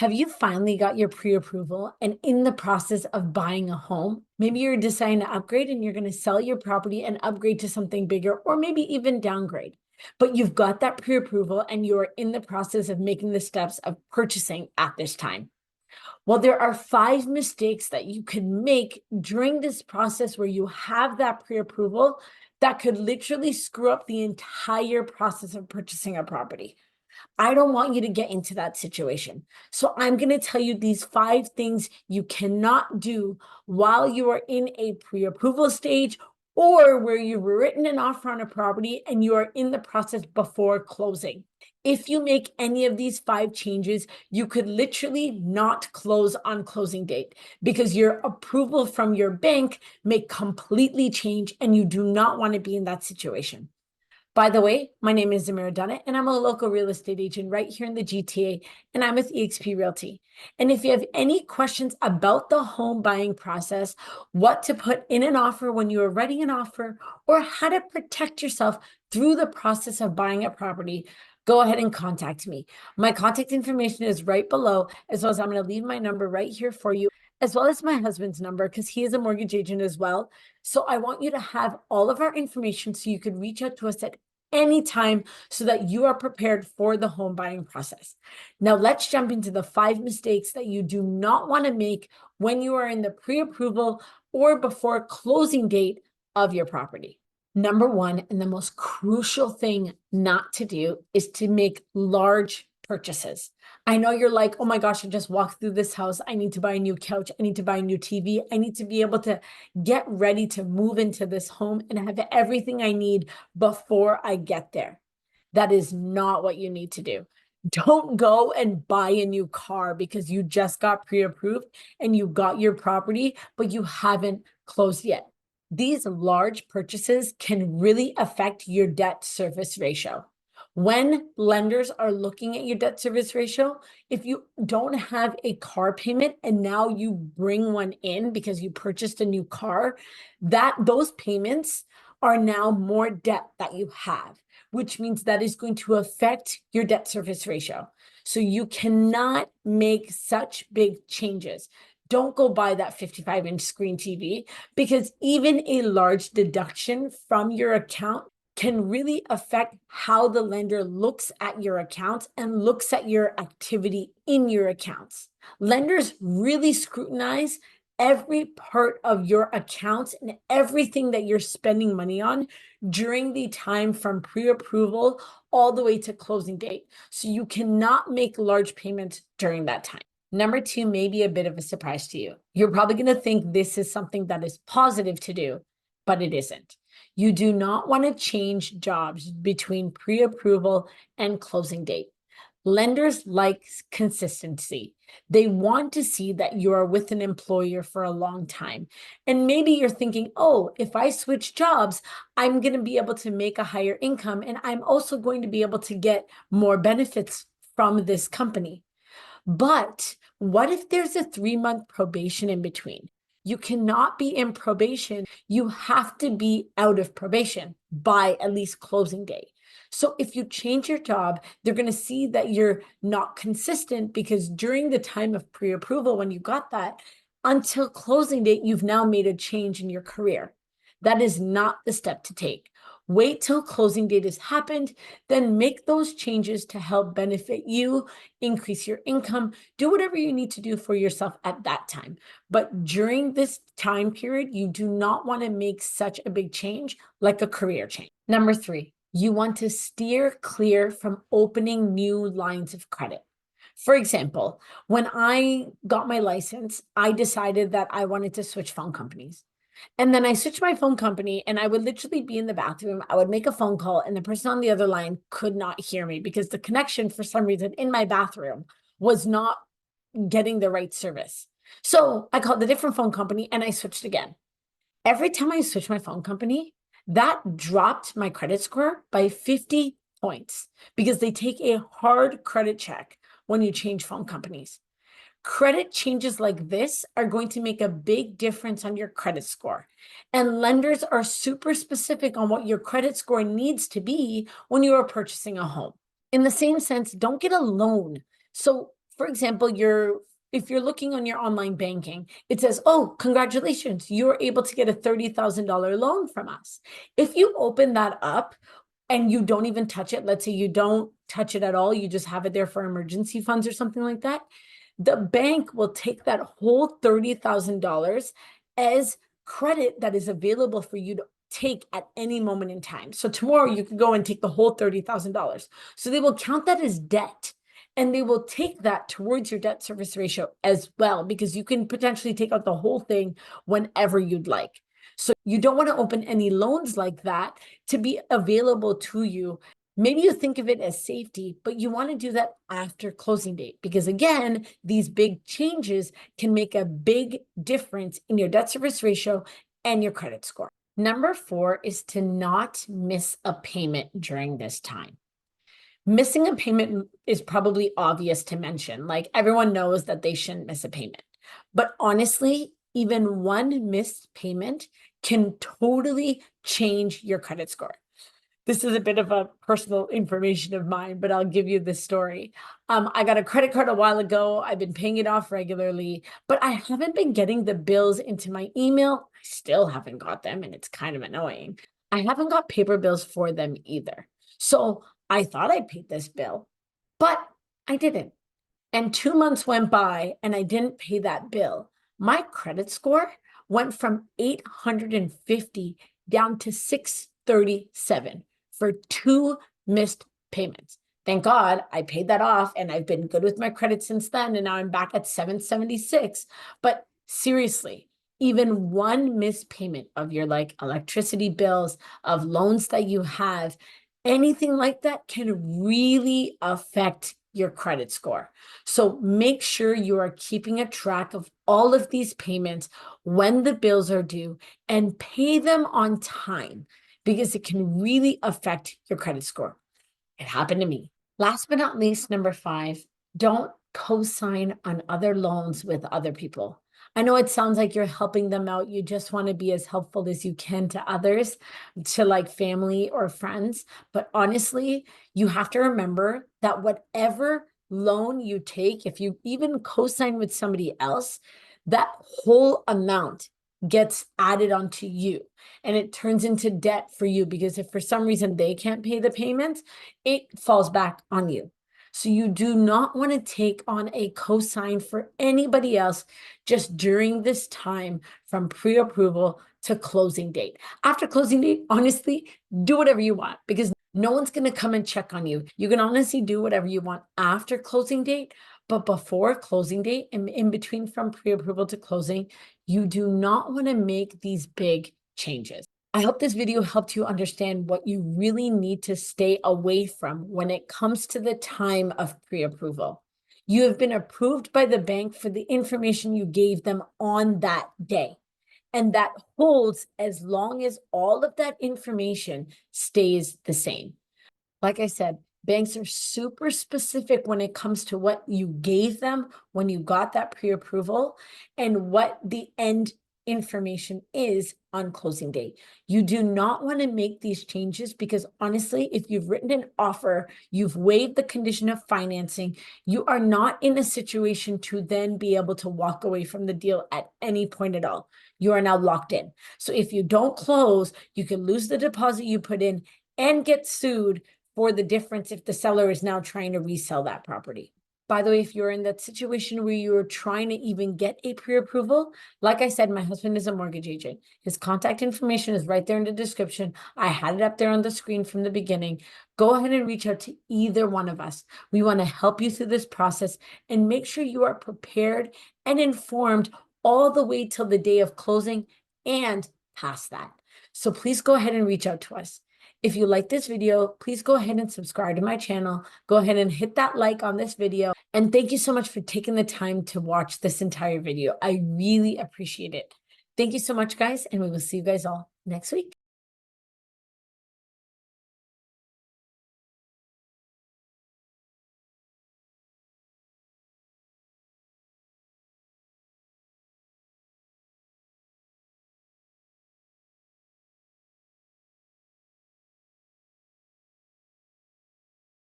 Have you finally got your pre-approval and in the process of buying a home? Maybe you're deciding to upgrade and you're going to sell your property and upgrade to something bigger or maybe even downgrade. But you've got that pre-approval and you're in the process of making the steps of purchasing at this time. Well, there are 5 mistakes that you can make during this process where you have that pre-approval that could literally screw up the entire process of purchasing a property. I don't want you to get into that situation. So I'm going to tell you these 5 things you cannot do while you are in a pre-approval stage or where you've written an offer on a property and you are in the process before closing. If you make any of these 5 changes, you could literally not close on closing date because your approval from your bank may completely change and you do not want to be in that situation. By the way, my name is Zamira Dunnett, and I'm a local real estate agent right here in the GTA, and I'm with eXp Realty. And if you have any questions about the home buying process, what to put in an offer when you are ready an offer, or how to protect yourself through the process of buying a property, go ahead and contact me. My contact information is right below, as well as I'm going to leave my number right here for you, as well as my husband's number, because he is a mortgage agent as well. So I want you to have all of our information so you could reach out to us at any time so that you are prepared for the home buying process. Now let's jump into the 5 mistakes that you do not want to make when you are in the pre-approval or before closing date of your property. Number 1, and the most crucial thing not to do, is to make large purchases. I know you're like, oh my gosh, I just walked through this house. I need to buy a new couch. I need to buy a new TV. I need to be able to get ready to move into this home and have everything I need before I get there. That is not what you need to do. Don't go and buy a new car because you just got pre-approved and you got your property, but you haven't closed yet. These large purchases can really affect your debt service ratio. When lenders are looking at your debt service ratio, if you don't have a car payment and now you bring one in because you purchased a new car, those payments are now more debt that you have, which means that is going to affect your debt service ratio. So you cannot make such big changes. Don't go buy that 55-inch screen TV because even a large deduction from your account can really affect how the lender looks at your accounts and looks at your activity in your accounts. Lenders really scrutinize every part of your accounts and everything that you're spending money on during the time from pre-approval all the way to closing date. So you cannot make large payments during that time. Number 2 may be a bit of a surprise to you. You're probably going to think this is something that is positive to do, but it isn't. You do not want to change jobs between pre-approval and closing date. Lenders like consistency. They want to see that you are with an employer for a long time. And maybe you're thinking, oh, if I switch jobs, I'm going to be able to make a higher income and I'm also going to be able to get more benefits from this company. But what if there's a 3-month probation in between? You cannot be in probation. You have to be out of probation by at least closing day. So if you change your job, they're going to see that you're not consistent because during the time of pre-approval, when you got that, until closing date, you've now made a change in your career. That is not the step to take. Wait till closing date has happened, then make those changes to help benefit you, increase your income, do whatever you need to do for yourself at that time. But during this time period, you do not want to make such a big change like a career change. Number 3, you want to steer clear from opening new lines of credit. For example, when I got my license, I decided that I wanted to switch phone companies. And then I switched my phone company and I would literally be in the bathroom. I would make a phone call and the person on the other line could not hear me because the connection for some reason in my bathroom was not getting the right service. So I called a different phone company and I switched again. Every time I switched my phone company, that dropped my credit score by 50 points because they take a hard credit check when you change phone companies. Credit changes like this are going to make a big difference on your credit score. And lenders are super specific on what your credit score needs to be when you are purchasing a home. In the same sense, don't get a loan. So For example, if you're looking on your online banking, it says, oh, congratulations, you're able to get a $30,000 loan from us. If you open that up and you don't even touch it, let's say you don't touch it at all, you just have it there for emergency funds or something like that, the bank will take that whole $30,000 as credit that is available for you to take at any moment in time. So tomorrow you can go and take the whole $30,000. So they will count that as debt. And they will take that towards your debt service ratio as well, because you can potentially take out the whole thing whenever you'd like. So you don't want to open any loans like that to be available to you. Maybe you think of it as safety, but you want to do that after closing date, because again, these big changes can make a big difference in your debt service ratio and your credit score. Number 4 is to not miss a payment during this time. Missing a payment is probably obvious to mention. Like, everyone knows that they shouldn't miss a payment. But honestly, even one missed payment can totally change your credit score. This is a bit of a personal information of mine, but I'll give you this story. I got a credit card a while ago. I've been paying it off regularly, but I haven't been getting the bills into my email. I still haven't got them, and it's kind of annoying. I haven't got paper bills for them either. So I thought I paid this bill, but I didn't. And 2 months went by and I didn't pay that bill. My credit score went from 850 down to 637 for 2 missed payments. Thank God I paid that off, and I've been good with my credit since then. And now I'm back at 776. But seriously, even one missed payment of your electricity bills, of loans that you have, anything like that can really affect your credit score. So make sure you are keeping a track of all of these payments when the bills are due, and pay them on time, because it can really affect your credit score. It happened to me. Last but not least, number 5, don't co-sign on other loans with other people. I know it sounds like you're helping them out. You just want to be as helpful as you can to others, to family or friends. But honestly, you have to remember that whatever loan you take, if you even co-sign with somebody else, that whole amount gets added onto you, and it turns into debt for you, because if for some reason they can't pay the payments, it falls back on you. So you do not want to take on a co-sign for anybody else just during this time from pre-approval to closing date. After closing date, honestly, do whatever you want, because no one's going to come and check on you. You can honestly do whatever you want after closing date, but before closing date and in between from pre-approval to closing, you do not want to make these big changes. I hope this video helped you understand what you really need to stay away from when it comes to the time of pre-approval. You have been approved by the bank for the information you gave them on that day, and that holds as long as all of that information stays the same. Like I said, banks are super specific when it comes to what you gave them when you got that pre-approval and what the end information is on closing date. You do not want to make these changes, because honestly, if you've written an offer, you've waived the condition of financing, you are not in a situation to then be able to walk away from the deal at any point at all. You are now locked in. So if you don't close, you can lose the deposit you put in and get sued for the difference if the seller is now trying to resell that property. By the way, if you're in that situation where you're trying to even get a pre-approval, like I said, my husband is a mortgage agent. His contact information is right there in the description. I had it up there on the screen from the beginning. Go ahead and reach out to either one of us. We want to help you through this process and make sure you are prepared and informed all the way till the day of closing and past that. So please go ahead and reach out to us. If you like this video, please go ahead and subscribe to my channel. Go ahead and hit that like on this video. And thank you so much for taking the time to watch this entire video. I really appreciate it. Thank you so much, guys, and we will see you guys all next week.